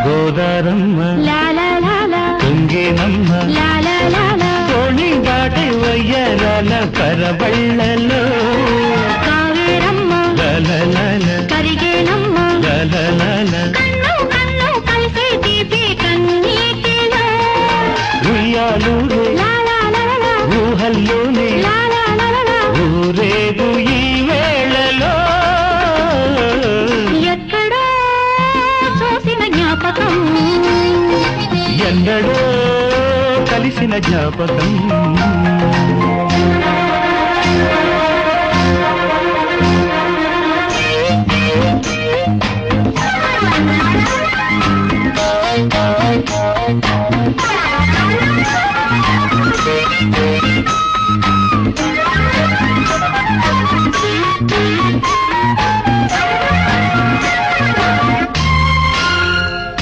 గోదారమ్మ తుంగేనమ్మ తోణి దాటి వయ్యరాల పరబళ్ళలో కావేరమ్మ కరిగేనమ్మ కన్ను కన్ను కలిసే తీపి కన్నీటిలో ఉయ్యాలూరే ఊహల్లోనే ఊరేగు ఈ వేళలో ఎక్కడో చూసిన జ్ఞాపకం ఎన్నడో కలిసిన జ్ఞాపకం